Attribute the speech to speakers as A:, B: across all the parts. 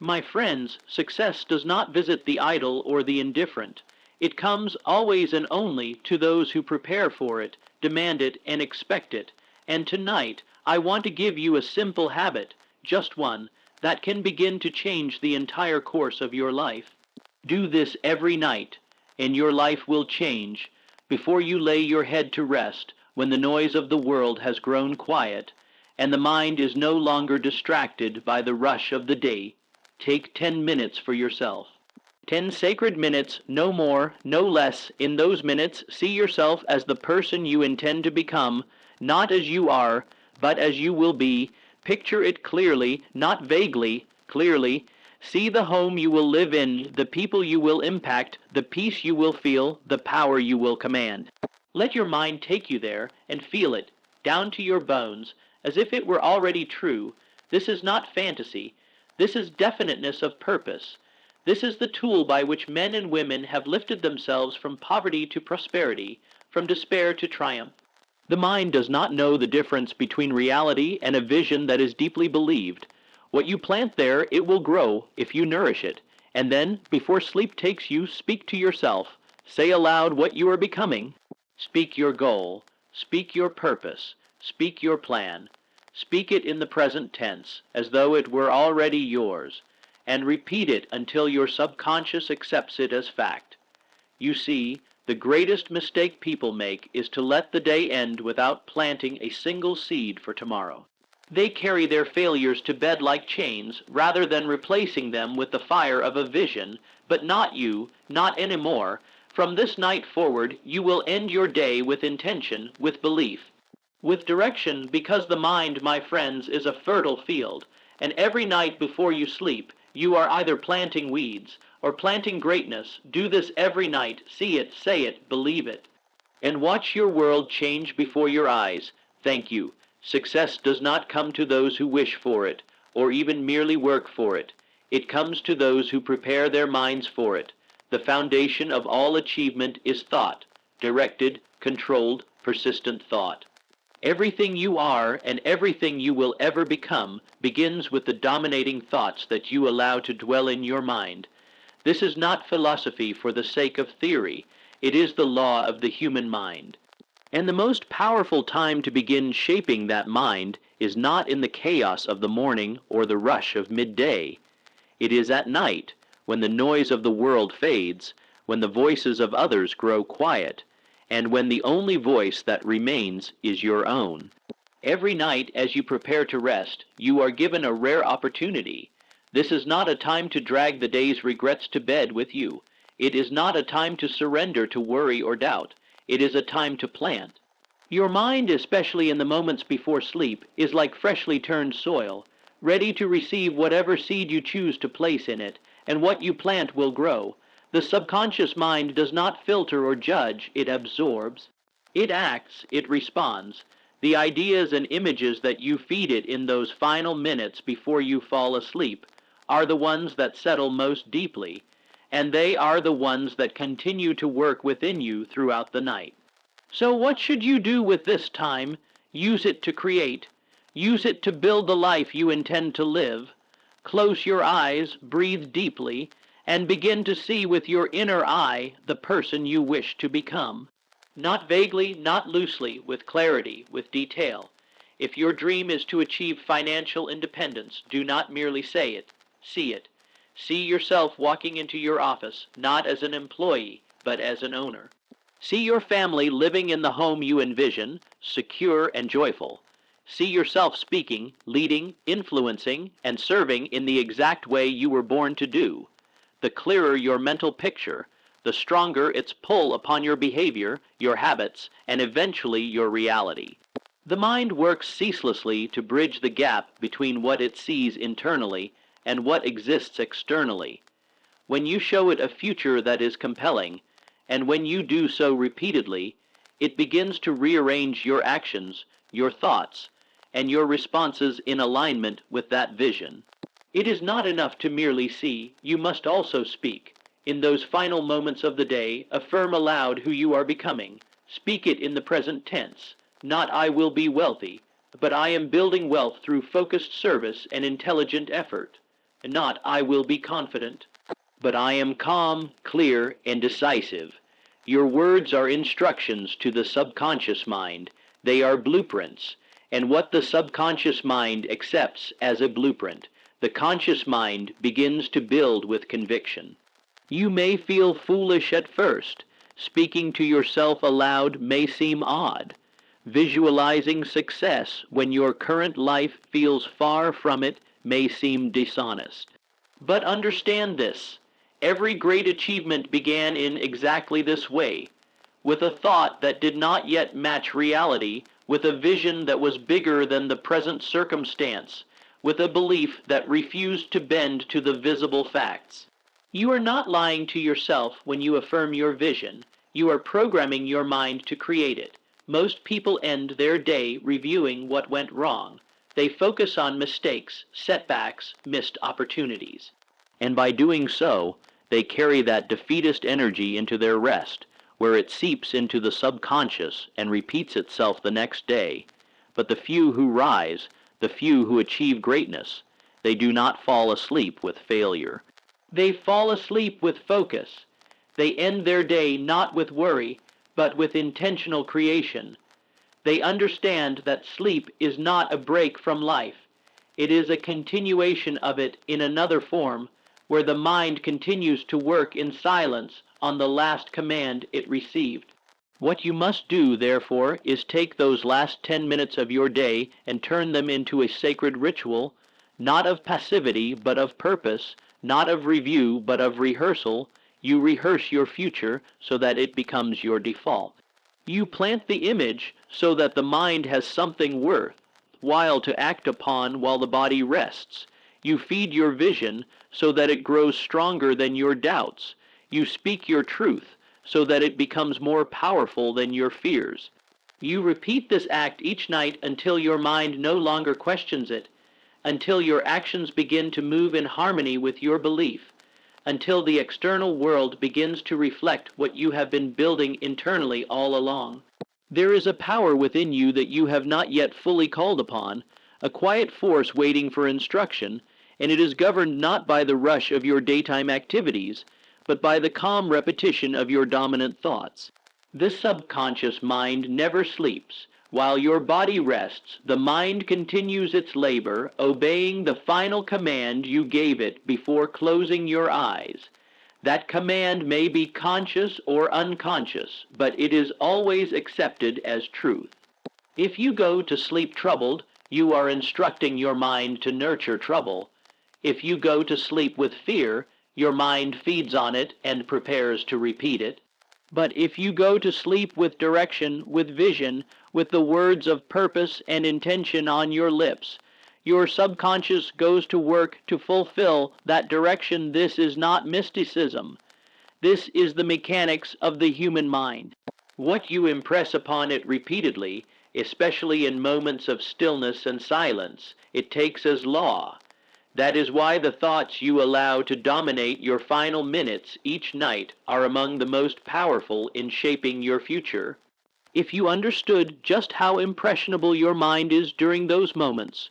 A: My friends, success does not visit the idle or the indifferent. It comes always and only to those who prepare for it, demand it, and expect it. And tonight, I want to give you a simple habit, just one, that can begin to change the entire course of your life. Do this every night, and your life will change. Before you lay your head to rest, when the noise of the world has grown quiet, and the mind is no longer distracted by the rush of the day, take 10 minutes for yourself. 10 sacred minutes, no more, no less. In those minutes, see yourself as the person you intend to become, not as you are, but as you will be. Picture it clearly, not vaguely, clearly. See the home you will live in, the people you will impact, the peace you will feel, the power you will command. Let your mind take you there and feel it, down to your bones, as if it were already true. This is not fantasy. This is definiteness of purpose. This is the tool by which men and women have lifted themselves from poverty to prosperity, from despair to triumph. The mind does not know the difference between reality and a vision that is deeply believed. What you plant there, it will grow if you nourish it. And then, before sleep takes you, speak to yourself. Say aloud what you are becoming. Speak your goal. Speak your purpose. Speak your plan. Speak it in the present tense, as though it were already yours, and repeat it until your subconscious accepts it as fact. You see, the greatest mistake people make is to let the day end without planting a single seed for tomorrow. They carry their failures to bed like chains, rather than replacing them with the fire of a vision, but not you, not anymore. From this night forward, you will end your day with intention, with belief, with direction, because the mind, my friends, is a fertile field, and every night before you sleep, you are either planting weeds or planting greatness. Do this every night. See it, say it, believe it, and watch your world change before your eyes. Thank you. Success does not come to those who wish for it, or even merely work for it. It comes to those who prepare their minds for it. The foundation of all achievement is thought, directed, controlled, persistent thought. Everything you are and everything you will ever become begins with the dominating thoughts that you allow to dwell in your mind. This is not philosophy for the sake of theory. It is the law of the human mind. And the most powerful time to begin shaping that mind is not in the chaos of the morning or the rush of midday. It is at night, when the noise of the world fades, when the voices of others grow quiet, and when the only voice that remains is your own. Every night as you prepare to rest, you are given a rare opportunity. This is not a time to drag the day's regrets to bed with you. It is not a time to surrender to worry or doubt. It is a time to plant. Your mind, especially in the moments before sleep, is like freshly turned soil, ready to receive whatever seed you choose to place in it, and what you plant will grow. The subconscious mind does not filter or judge, it absorbs. It acts, it responds. The ideas and images that you feed it in those final minutes before you fall asleep are the ones that settle most deeply, and they are the ones that continue to work within you throughout the night. So what should you do with this time? Use it to create. Use it to build the life you intend to live. Close your eyes, breathe deeply, and begin to see with your inner eye the person you wish to become. Not vaguely, not loosely, with clarity, with detail. If your dream is to achieve financial independence, do not merely say it, see it. See yourself walking into your office, not as an employee, but as an owner. See your family living in the home you envision, secure and joyful. See yourself speaking, leading, influencing, and serving in the exact way you were born to do. The clearer your mental picture, the stronger its pull upon your behavior, your habits, and eventually your reality. The mind works ceaselessly to bridge the gap between what it sees internally and what exists externally. When you show it a future that is compelling, and when you do so repeatedly, it begins to rearrange your actions, your thoughts, and your responses in alignment with that vision. It is not enough to merely see, you must also speak. In those final moments of the day, affirm aloud who you are becoming. Speak it in the present tense, not I will be wealthy, but I am building wealth through focused service and intelligent effort. not "I will be confident," but "I am calm, clear, and decisive." Your words are instructions to the subconscious mind. They are blueprints, and what the subconscious mind accepts as a blueprint, the conscious mind begins to build with conviction. You may feel foolish at first. Speaking to yourself aloud may seem odd. Visualizing success when your current life feels far from it may seem dishonest. But understand this: every great achievement began in exactly this way, with a thought that did not yet match reality, with a vision that was bigger than the present circumstance, with a belief that refused to bend to the visible facts. You are not lying to yourself when you affirm your vision. You are programming your mind to create it. Most people end their day reviewing what went wrong. They focus on mistakes, setbacks, missed opportunities. And by doing so, they carry that defeatist energy into their rest, where it seeps into the subconscious and repeats itself the next day. But the few who rise, the few who achieve greatness, they do not fall asleep with failure. They fall asleep with focus. They end their day not with worry, but with intentional creation. They understand that sleep is not a break from life. It is a continuation of it in another form, where the mind continues to work in silence on the last command it received. What you must do, therefore, is take those last 10 minutes of your day and turn them into a sacred ritual, not of passivity, but of purpose, not of review, but of rehearsal. You rehearse your future so that it becomes your default. You plant the image so that the mind has something worthwhile to act upon while the body rests. You feed your vision so that it grows stronger than your doubts. You speak your truth so that it becomes more powerful than your fears. You repeat this act each night until your mind no longer questions it, until your actions begin to move in harmony with your belief, until the external world begins to reflect what you have been building internally all along. There is a power within you that you have not yet fully called upon, a quiet force waiting for instruction, and it is governed not by the rush of your daytime activities, but by the calm repetition of your dominant thoughts. This subconscious mind never sleeps. While your body rests, the mind continues its labor, obeying the final command you gave it before closing your eyes. That command may be conscious or unconscious, but it is always accepted as truth. If you go to sleep troubled, you are instructing your mind to nurture trouble. If you go to sleep with fear, your mind feeds on it and prepares to repeat it. But if you go to sleep with direction, with vision, with the words of purpose and intention on your lips, your subconscious goes to work to fulfill that direction. This is not mysticism. This is the mechanics of the human mind. What you impress upon it repeatedly, especially in moments of stillness and silence, it takes as law. That is why the thoughts you allow to dominate your final minutes each night are among the most powerful in shaping your future. If you understood just how impressionable your mind is during those moments,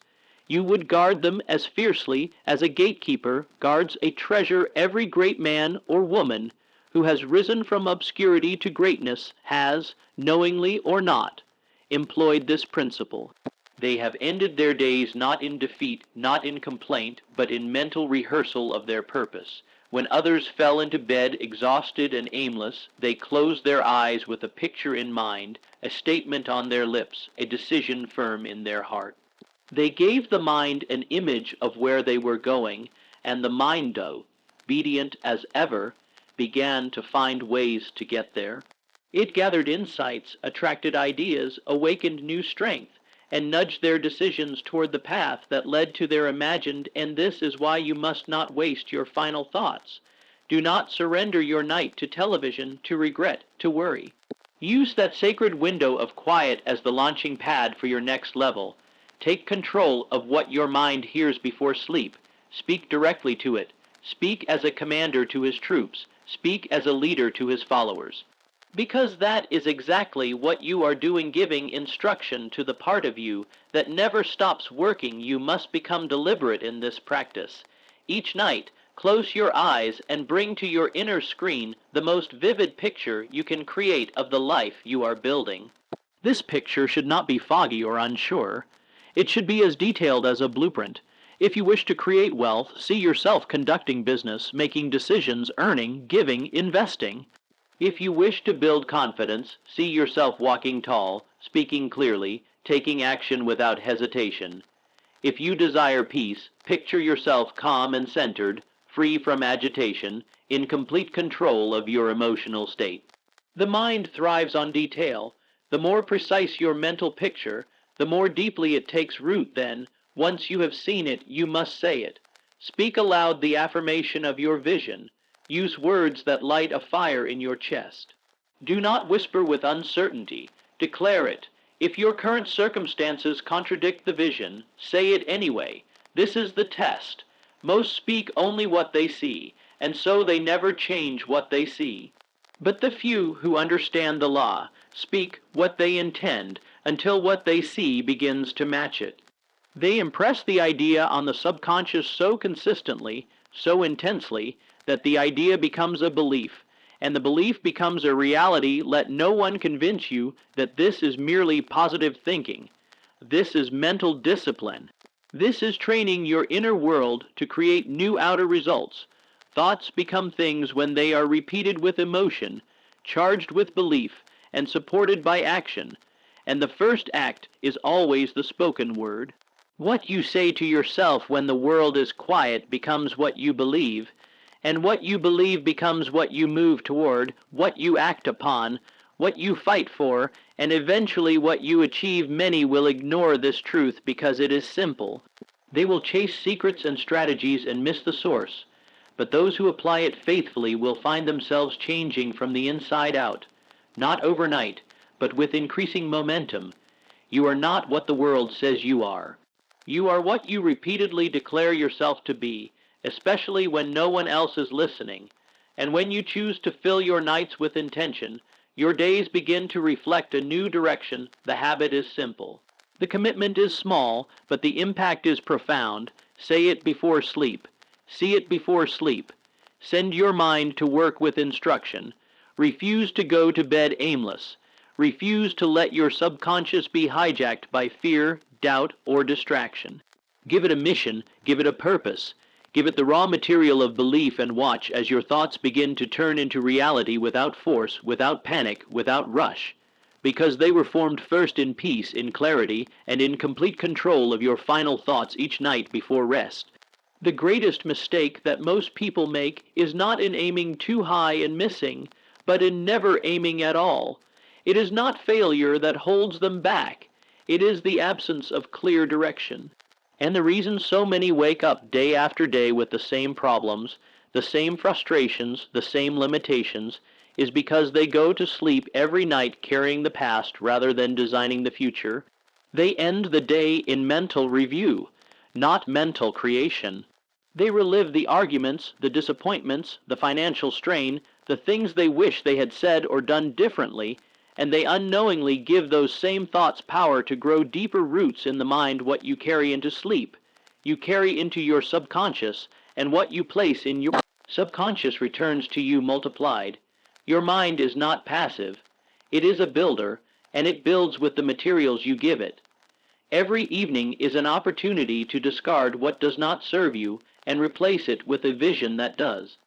A: you would guard them as fiercely as a gatekeeper guards a treasure. Every great man or woman who has risen from obscurity to greatness has, knowingly or not, employed this principle. They have ended their days not in defeat, not in complaint, but in mental rehearsal of their purpose. When others fell into bed exhausted and aimless, they closed their eyes with a picture in mind, a statement on their lips, a decision firm in their heart. They gave the mind an image of where they were going, and the mind, obedient as ever, began to find ways to get there. It gathered insights, attracted ideas, awakened new strength, and nudged their decisions toward the path that led to their imagined. And this is why you must not waste your final thoughts. Do not surrender your night to television, to regret, to worry. Use that sacred window of quiet as the launching pad for your next level. Take control of what your mind hears before sleep. Speak directly to it. Speak as a commander to his troops. Speak as a leader to his followers. Because that is exactly what you are doing, giving instruction to the part of you that never stops working. You must become deliberate in this practice. Each night, close your eyes and bring to your inner screen the most vivid picture you can create of the life you are building. This picture should not be foggy or unsure. It should be as detailed as a blueprint. If you wish to create wealth, see yourself conducting business, making decisions, earning, giving, investing. If you wish to build confidence, see yourself walking tall, speaking clearly, taking action without hesitation. If you desire peace, picture yourself calm and centered, free from agitation, in complete control of your emotional state. The mind thrives on detail. The more precise your mental picture, the more deeply it takes root then. Once you have seen it, you must say it. Speak aloud the affirmation of your vision. Use words that light a fire in your chest. Do not whisper with uncertainty. Declare it. If your current circumstances contradict the vision, say it anyway. This is the test. Most speak only what they see, and so they never change what they see. But the few who understand the law speak what they intend until what they see begins to match it. They impress the idea on the subconscious so consistently, so intensely, that the idea becomes a belief, and the belief becomes a reality. Let no one convince you that this is merely positive thinking. This is mental discipline. This is training your inner world to create new outer results. Thoughts become things when they are repeated with emotion, charged with belief, and supported by action. And the first act is always the spoken word. What you say to yourself when the world is quiet becomes what you believe, and what you believe becomes what you move toward, what you act upon, what you fight for, and eventually what you achieve. Many will ignore this truth because it is simple. They will chase secrets and strategies and miss the source. But those who apply it faithfully will find themselves changing from the inside out, not overnight, but with increasing momentum. You are not what the world says you are. You are what you repeatedly declare yourself to be, especially when no one else is listening. And when you choose to fill your nights with intention, your days begin to reflect a new direction. The habit is simple. The commitment is small, but the impact is profound. Say it before sleep. See it before sleep. Send your mind to work with instruction. Refuse to go to bed aimless. Refuse to let your subconscious be hijacked by fear, doubt, or distraction. Give it a mission, give it a purpose. Give it the raw material of belief and watch as your thoughts begin to turn into reality without force, without panic, without rush. Because they were formed first in peace, in clarity, and in complete control of your final thoughts each night before rest. The greatest mistake that most people make is not in aiming too high and missing, but in never aiming at all. It is not failure that holds them back. It is the absence of clear direction. And the reason so many wake up day after day with the same problems, the same frustrations, the same limitations, is because they go to sleep every night carrying the past rather than designing the future. They end the day in mental review, not mental creation. They relive the arguments, the disappointments, the financial strain, the things they wish they had said or done differently, and they unknowingly give those same thoughts power to grow deeper roots in the mind. What you carry into sleep, you carry into your subconscious, and what you place in your subconscious returns to you multiplied. Your mind is not passive. It is a builder, and it builds with the materials you give it. Every evening is an opportunity to discard what does not serve you and replace it with a vision that does.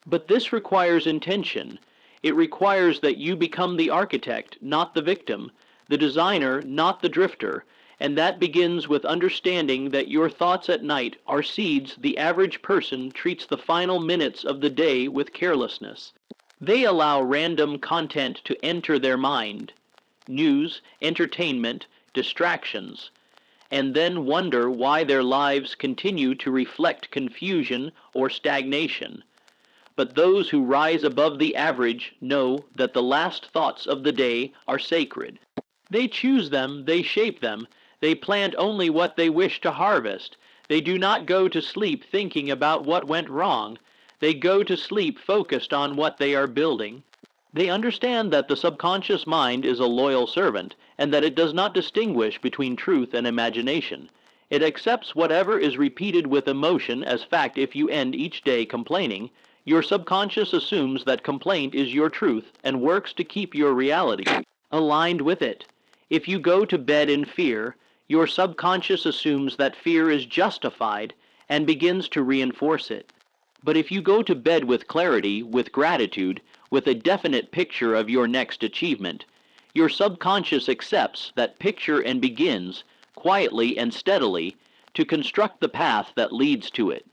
A: But this requires intention. It requires that you become the architect, not the victim, the designer, not the drifter, and that begins with understanding that your thoughts at night are seeds. The average person treats the final minutes of the day with carelessness. They allow random content to enter their mind, news, entertainment, distractions, and then wonder why their lives continue to reflect confusion or stagnation. But those who rise above the average know that the last thoughts of the day are sacred. They choose them, they shape them, they plant only what they wish to harvest. They do not go to sleep thinking about what went wrong. They go to sleep focused on what they are building. They understand that the subconscious mind is a loyal servant, and that it does not distinguish between truth and imagination. It accepts whatever is repeated with emotion as fact. If you end each day complaining, your subconscious assumes that complaint is your truth and works to keep your reality aligned with it. If you go to bed in fear, your subconscious assumes that fear is justified and begins to reinforce it. But if you go to bed with clarity, with gratitude, with a definite picture of your next achievement, your subconscious accepts that picture and begins, quietly and steadily, to construct the path that leads to it.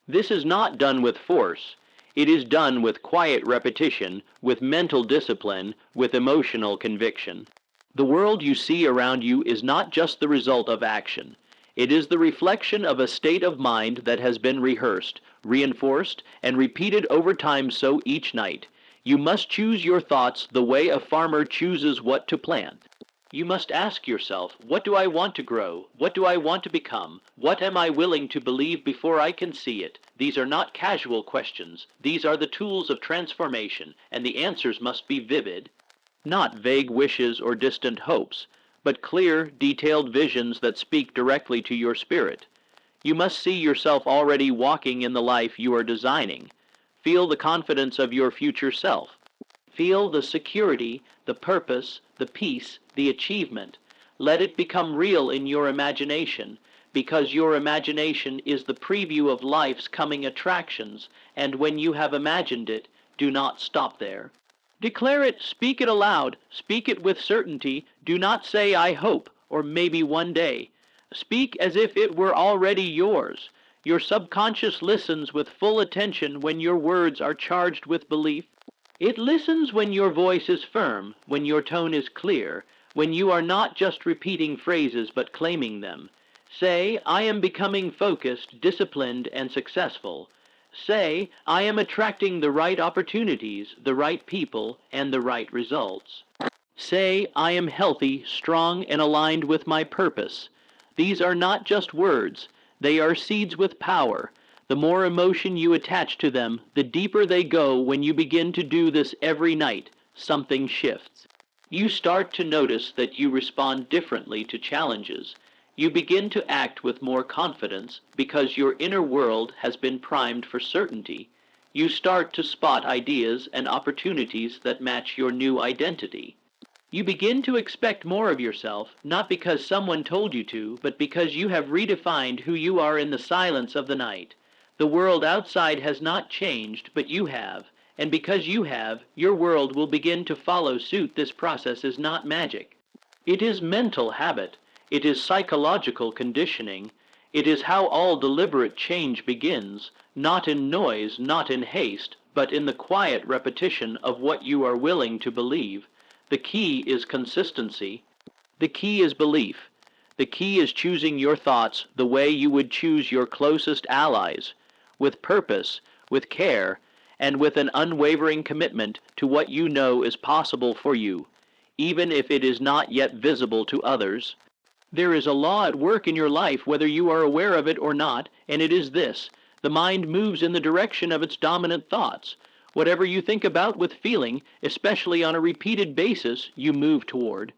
A: This is not done with force. It is done with quiet repetition, with mental discipline, with emotional conviction. The world you see around you is not just the result of action. It is the reflection of a state of mind that has been rehearsed, reinforced, and repeated over time. So each night, you must choose your thoughts the way a farmer chooses what to plant. You must ask yourself, what do I want to grow? What do I want to become? What am I willing to believe before I can see it? These are not casual questions. These are the tools of transformation, and the answers must be vivid, not vague wishes or distant hopes, but clear, detailed visions that speak directly to your spirit. You must see yourself already walking in the life you are designing. Feel the confidence of your future self. Feel the security, the purpose, the peace, the achievement. Let it become real in your imagination, because your imagination is the preview of life's coming attractions, and when you have imagined it, do not stop there. Declare it, speak it aloud, speak it with certainty. Do not say, I hope, or maybe one day. Speak as if it were already yours. Your subconscious listens with full attention when your words are charged with belief. It listens when your voice is firm, when your tone is clear, when you are not just repeating phrases but claiming them. Say, I am becoming focused, disciplined, and successful. Say, I am attracting the right opportunities, the right people, and the right results. Say, I am healthy, strong, and aligned with my purpose. These are not just words. They are seeds with power. The more emotion you attach to them, the deeper they go. When you begin to do this every night, something shifts. You start to notice that you respond differently to challenges. You begin to act with more confidence because your inner world has been primed for certainty. You start to spot ideas and opportunities that match your new identity. You begin to expect more of yourself, not because someone told you to, but because you have redefined who you are in the silence of the night. The world outside has not changed, but you have, and because you have, your world will begin to follow suit. This process is not magic. It is mental habit. It is psychological conditioning. It is how all deliberate change begins, not in noise, not in haste, but in the quiet repetition of what you are willing to believe. The key is consistency. The key is belief. The key is choosing your thoughts the way you would choose your closest allies, with purpose, with care, and with an unwavering commitment to what you know is possible for you, even if it is not yet visible to others. There is a law at work in your life, whether you are aware of it or not, and it is this: the mind moves in the direction of its dominant thoughts. Whatever you think about with feeling, especially on a repeated basis, you move toward.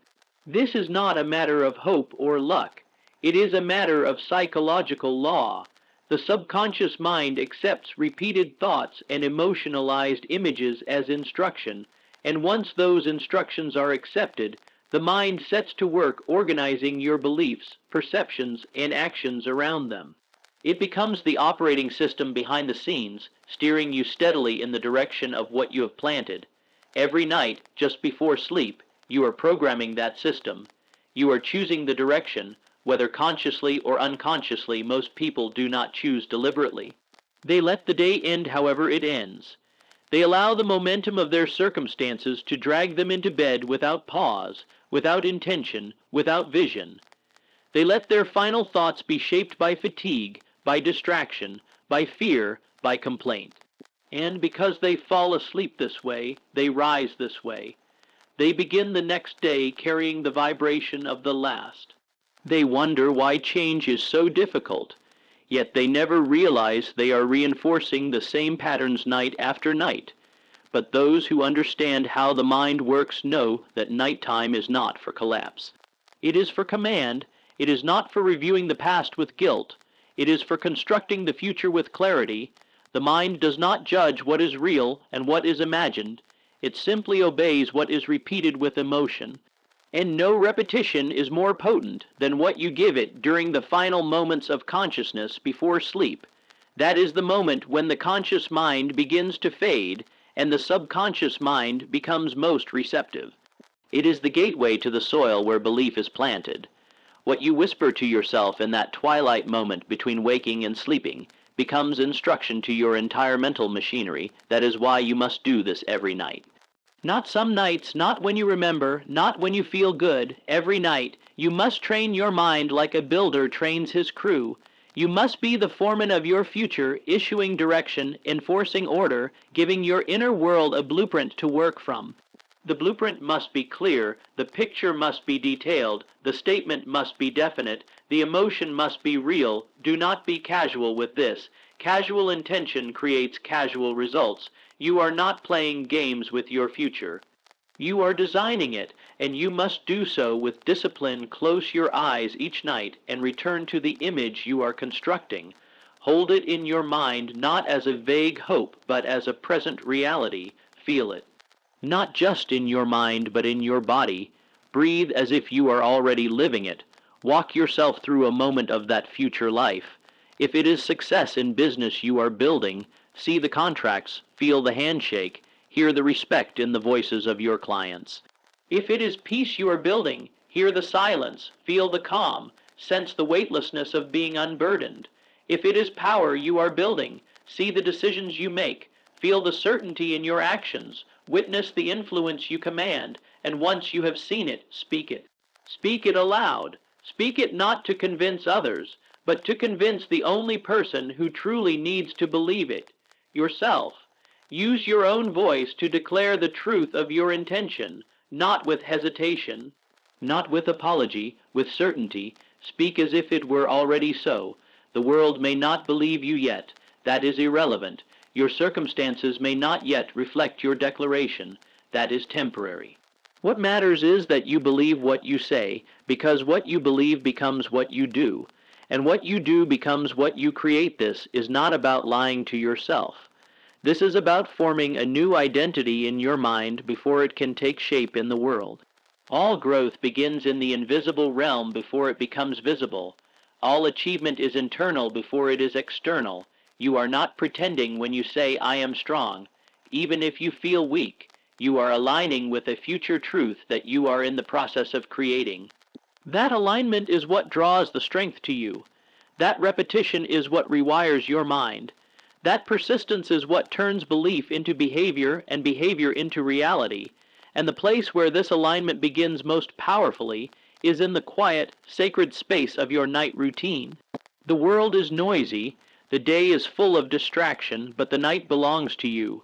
A: This is not a matter of hope or luck. It is a matter of psychological law. The subconscious mind accepts repeated thoughts and emotionalized images as instruction, and once those instructions are accepted, the mind sets to work organizing your beliefs, perceptions, and actions around them. It becomes the operating system behind the scenes, steering you steadily in the direction of what you have planted. Every night, just before sleep, you are programming that system. You are choosing the direction. Whether consciously or unconsciously, most people do not choose deliberately. They let the day end however it ends. They allow the momentum of their circumstances to drag them into bed without pause, without intention, without vision. They let their final thoughts be shaped by fatigue, by distraction, by fear, by complaint. And because they fall asleep this way, they rise this way. They begin the next day carrying the vibration of the last. They wonder why change is so difficult, yet they never realize they are reinforcing the same patterns night after night. But those who understand how the mind works know that nighttime is not for collapse. It is for command. It is not for reviewing the past with guilt. It is for constructing the future with clarity. The mind does not judge what is real and what is imagined. It simply obeys what is repeated with emotion. And no repetition is more potent than what you give it during the final moments of consciousness before sleep. That is the moment when the conscious mind begins to fade and the subconscious mind becomes most receptive. It is the gateway to the soil where belief is planted. What you whisper to yourself in that twilight moment between waking and sleeping becomes instruction to your entire mental machinery. That is why you must do this every night. Not some nights, not when you remember, not when you feel good. Every night, you must train your mind like a builder trains his crew. You must be the foreman of your future, issuing direction, enforcing order, giving your inner world a blueprint to work from. The blueprint must be clear, the picture must be detailed, the statement must be definite, the emotion must be real. Do not be casual with this. Casual intention creates casual results. You are not playing games with your future. You are designing it, and you must do so with discipline. Close your eyes each night and return to the image you are constructing. Hold it in your mind not as a vague hope, but as a present reality. Feel it. Not just in your mind, but in your body. Breathe as if you are already living it. Walk yourself through a moment of that future life. If it is success in business you are building, see the contracts, feel the handshake, hear the respect in the voices of your clients. If it is peace you are building, hear the silence, feel the calm, sense the weightlessness of being unburdened. If it is power you are building, see the decisions you make, feel the certainty in your actions, witness the influence you command, and once you have seen it, speak it. Speak it aloud. Speak it not to convince others, but to convince the only person who truly needs to believe it, yourself. Use your own voice to declare the truth of your intention, not with hesitation, not with apology, with certainty. Speak as if it were already so. The world may not believe you yet. That is irrelevant. Your circumstances may not yet reflect your declaration. That is temporary. What matters is that you believe what you say, because what you believe becomes what you do. And what you do becomes what you create. This is not about lying to yourself. This is about forming a new identity in your mind before it can take shape in the world. All growth begins in the invisible realm before it becomes visible. All achievement is internal before it is external. You are not pretending when you say, "I am strong." Even if you feel weak, you are aligning with a future truth that you are in the process of creating. That alignment is what draws the strength to you. That repetition is what rewires your mind. That persistence is what turns belief into behavior and behavior into reality. And the place where this alignment begins most powerfully is in the quiet, sacred space of your night routine. The world is noisy. The day is full of distraction, but the night belongs to you.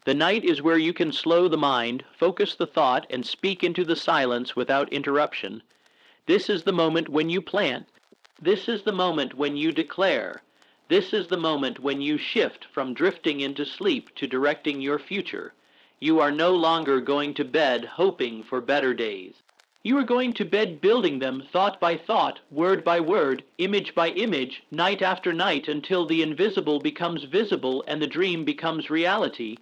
A: The night is where you can slow the mind, focus the thought, and speak into the silence without interruption. This is the moment when you plant. This is the moment when you declare. This is the moment when you shift from drifting into sleep to directing your future. You are no longer going to bed hoping for better days. You are going to bed building them thought by thought, word by word, image by image, night after night, until the invisible becomes visible and the dream becomes reality.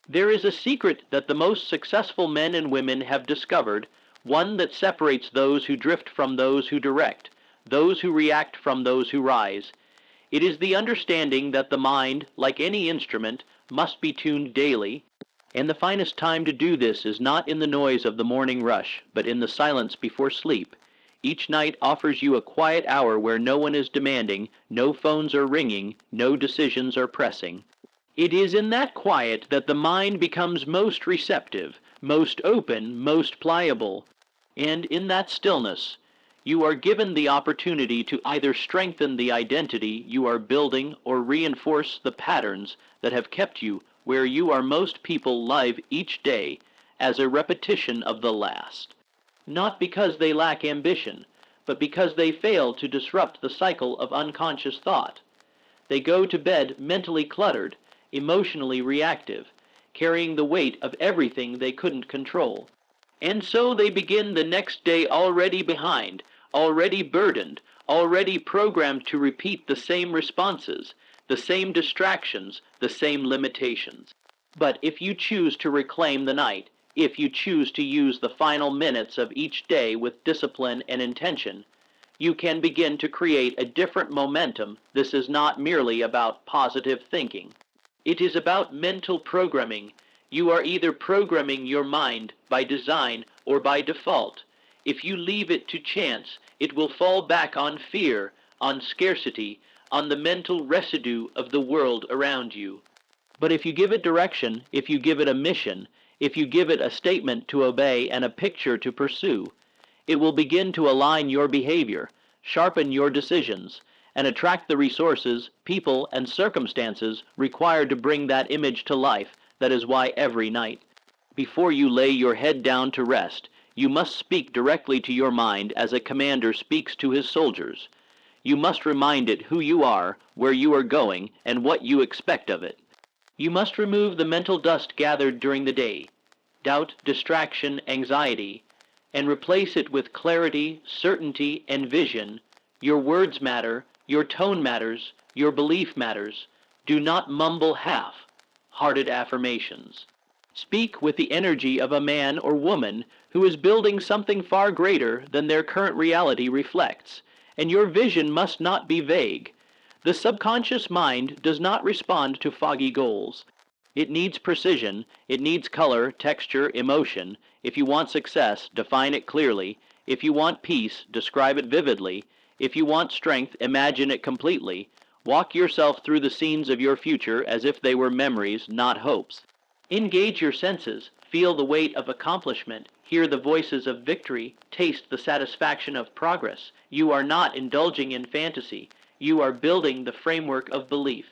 A: There is a secret that the most successful men and women have discovered, one that separates those who drift from those who direct, those who react from those who rise. It is the understanding that the mind, like any instrument, must be tuned daily, and the finest time to do this is not in the noise of the morning rush, but in the silence before sleep. Each night offers you a quiet hour where no one is demanding, no phones are ringing, no decisions are pressing. It is in that quiet that the mind becomes most receptive, most open, most pliable. And in that stillness, you are given the opportunity to either strengthen the identity you are building or reinforce the patterns that have kept you where you are. Most people live each day as a repetition of the last, not because they lack ambition, but because they fail to disrupt the cycle of unconscious thought. They go to bed mentally cluttered, emotionally reactive, carrying the weight of everything they couldn't control. And so they begin the next day already behind, already burdened, already programmed to repeat the same responses, the same distractions, the same limitations. But if you choose to reclaim the night, if you choose to use the final minutes of each day with discipline and intention, you can begin to create a different momentum. This is not merely about positive thinking. It is about mental programming. You are either programming your mind by design or by default. If you leave it to chance, it will fall back on fear, on scarcity, on the mental residue of the world around you. But if you give it direction, if you give it a mission, if you give it a statement to obey and a picture to pursue, it will begin to align your behavior, sharpen your decisions, and attract the resources, people, and circumstances required to bring that image to life. That is why every night, before you lay your head down to rest, you must speak directly to your mind as a commander speaks to his soldiers. You must remind it who you are, where you are going, and what you expect of it. You must remove the mental dust gathered during the day, doubt, distraction, anxiety, and replace it with clarity, certainty, and vision. Your words matter, your tone matters, your belief matters. Do not mumble half-hearted affirmations. Speak with the energy of a man or woman who is building something far greater than their current reality reflects, and your vision must not be vague. The subconscious mind does not respond to foggy goals. It needs precision, it needs color, texture, emotion. If you want success, define it clearly. If you want peace, describe it vividly. If you want strength, imagine it completely. Walk yourself through the scenes of your future as if they were memories, not hopes. Engage your senses, feel the weight of accomplishment, hear the voices of victory, taste the satisfaction of progress. You are not indulging in fantasy. You are building the framework of belief.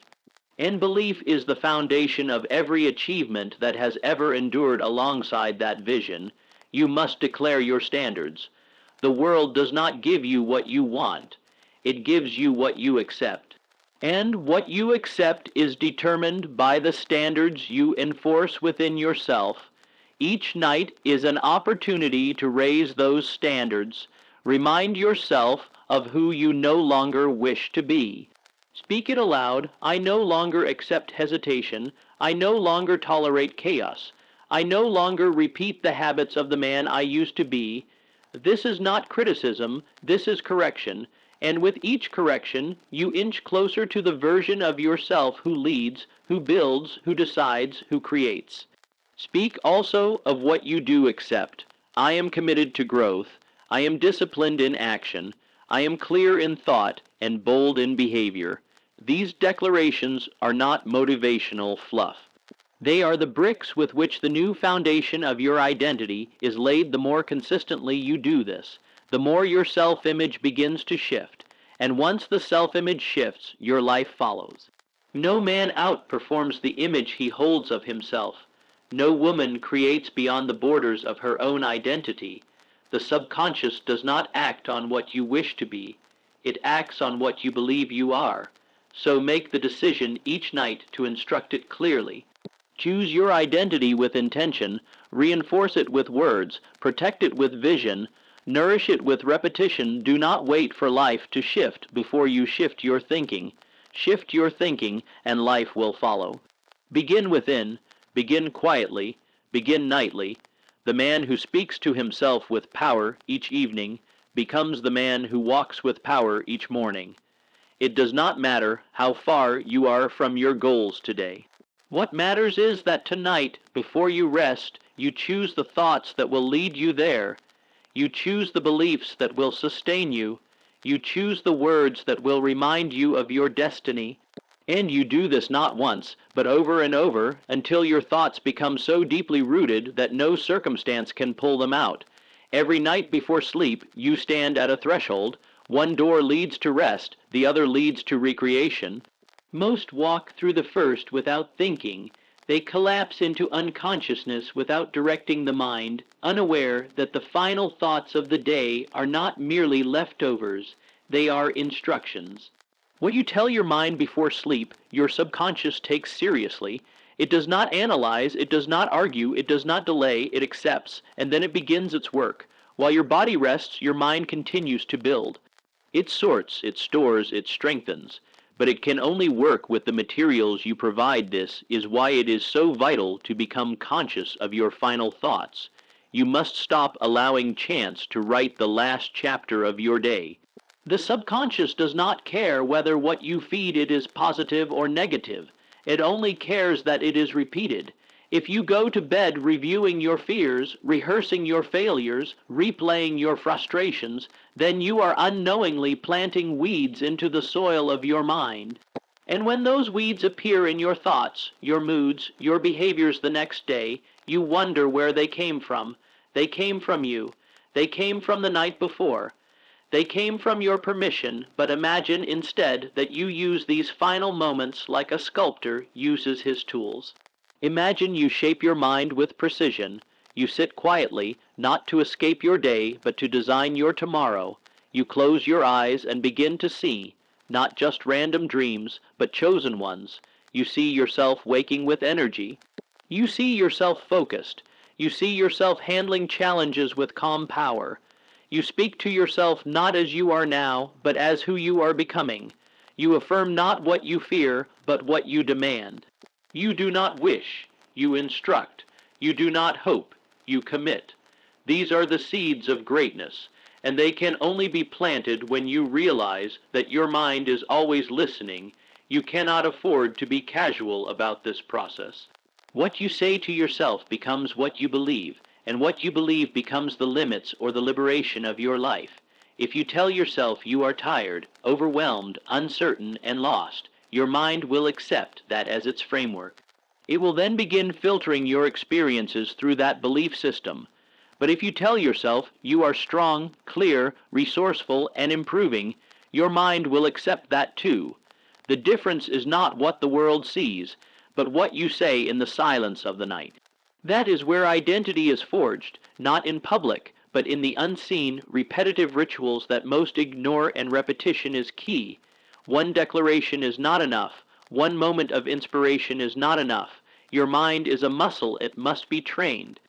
A: And belief is the foundation of every achievement that has ever endured alongside that vision. You must declare your standards. The world does not give you what you want. It gives you what you accept. And what you accept is determined by the standards you enforce within yourself. Each night is an opportunity to raise those standards. Remind yourself of who you no longer wish to be. Speak it aloud. I no longer accept hesitation. I no longer tolerate chaos. I no longer repeat the habits of the man I used to be. This is not criticism. This is correction. And with each correction, you inch closer to the version of yourself who leads, who builds, who decides, who creates. Speak also of what you do accept. I am committed to growth. I am disciplined in action. I am clear in thought and bold in behavior. These declarations are not motivational fluff. They are the bricks with which the new foundation of your identity is laid. The more consistently you do this, the more your self-image begins to shift, and once the self-image shifts, your life follows. No man outperforms the image he holds of himself. No woman creates beyond the borders of her own identity. The subconscious does not act on what you wish to be. It acts on what you believe you are. So make the decision each night to instruct it clearly. Choose your identity with intention, reinforce it with words, protect it with vision, nourish it with repetition. Do not wait for life to shift before you shift your thinking. Shift your thinking, and life will follow. Begin within, begin quietly, begin nightly. The man who speaks to himself with power each evening becomes the man who walks with power each morning. It does not matter how far you are from your goals today. What matters is that tonight, before you rest, you choose the thoughts that will lead you there. You choose the beliefs that will sustain you. You choose the words that will remind you of your destiny. And you do this not once, but over and over, until your thoughts become so deeply rooted that no circumstance can pull them out. Every night before sleep, you stand at a threshold. One door leads to rest, the other leads to recreation. Most walk through the first without thinking. They collapse into unconsciousness without directing the mind, unaware that the final thoughts of the day are not merely leftovers, they are instructions. What you tell your mind before sleep, your subconscious takes seriously. It does not analyze, it does not argue, it does not delay, it accepts, and then it begins its work. While your body rests, your mind continues to build. It sorts, it stores, it strengthens, but it can only work with the materials you provide. This is why it is so vital to become conscious of your final thoughts. You must stop allowing chance to write the last chapter of your day. The subconscious does not care whether what you feed it is positive or negative. It only cares that it is repeated. If you go to bed reviewing your fears, rehearsing your failures, replaying your frustrations, then you are unknowingly planting weeds into the soil of your mind. And when those weeds appear in your thoughts, your moods, your behaviors the next day, you wonder where they came from. They came from you. They came from the night before. They came from your permission, but imagine instead that you use these final moments like a sculptor uses his tools. Imagine you shape your mind with precision. You sit quietly, not to escape your day, but to design your tomorrow. You close your eyes and begin to see, not just random dreams, but chosen ones. You see yourself waking with energy. You see yourself focused. You see yourself handling challenges with calm power. You speak to yourself not as you are now, but as who you are becoming. You affirm not what you fear, but what you demand. You do not wish, you instruct. You do not hope, you commit. These are the seeds of greatness, and they can only be planted when you realize that your mind is always listening. You cannot afford to be casual about this process. What you say to yourself becomes what you believe, and what you believe becomes the limits or the liberation of your life. If you tell yourself you are tired, overwhelmed, uncertain, and lost, your mind will accept that as its framework. It will then begin filtering your experiences through that belief system. But if you tell yourself you are strong, clear, resourceful, and improving, your mind will accept that too. The difference is not what the world sees, but what you say in the silence of the night. That is where identity is forged, not in public, but in the unseen, repetitive rituals that most ignore, and repetition is key. One declaration is not enough. One moment of inspiration is not enough. Your mind is a muscle. It must be trained.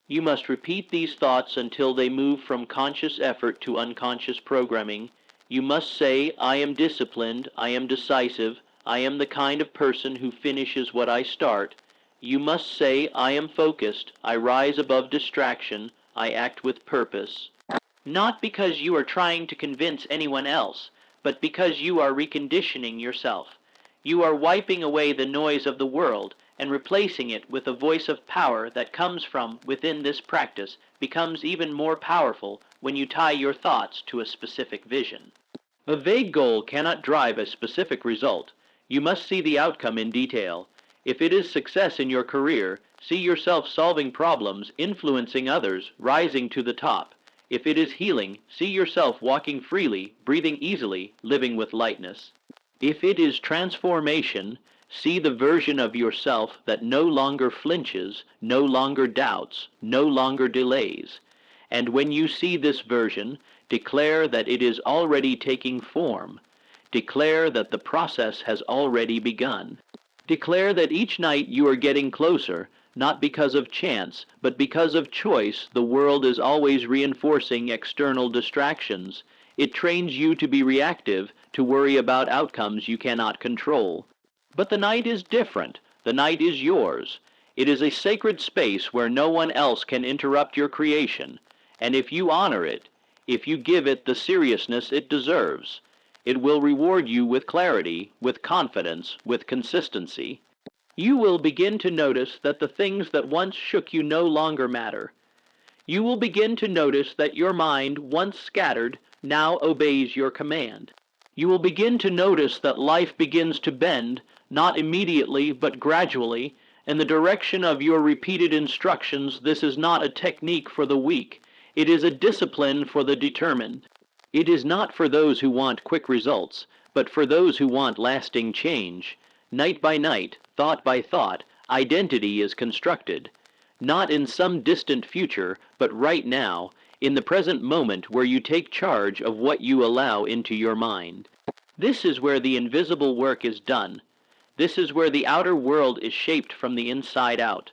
A: You must repeat these thoughts until they move from conscious effort to unconscious programming. You must say, I am disciplined, I am decisive, I am the kind of person who finishes what I start. You must say, I am focused, I rise above distraction, I act with purpose. Not because you are trying to convince anyone else, but because you are reconditioning yourself. You are wiping away the noise of the world and replacing it with a voice of power that comes from within. This practice becomes even more powerful when you tie your thoughts to a specific vision. A vague goal cannot drive a specific result. You must see the outcome in detail. If it is success in your career, see yourself solving problems, influencing others, rising to the top. If it is healing, see yourself walking freely, breathing easily, living with lightness. If it is transformation, see the version of yourself that no longer flinches, no longer doubts, no longer delays. And when you see this version, declare that it is already taking form. Declare that the process has already begun. Declare that each night you are getting closer, not because of chance, but because of choice. The world is always reinforcing external distractions. It trains you to be reactive, to worry about outcomes you cannot control. But the night is different. The night is yours. It is a sacred space where no one else can interrupt your creation. And if you honor it, if you give it the seriousness it deserves, it will reward you with clarity, with confidence, with consistency. You will begin to notice that the things that once shook you no longer matter. You will begin to notice that your mind, once scattered, now obeys your command. You will begin to notice that life begins to bend, not immediately but gradually, in the direction of your repeated instructions. This is not a technique for the weak. It is a discipline for the determined. It is not for those who want quick results, but for those who want lasting change. Night by night, thought by thought, identity is constructed. Not in some distant future, but right now, in the present moment, where you take charge of what you allow into your mind. This is where the invisible work is done. This is where the outer world is shaped from the inside out.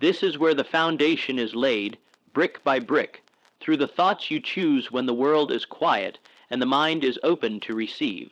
A: This is where the foundation is laid, brick by brick. through the thoughts you choose when the world is quiet and the mind is open to receive.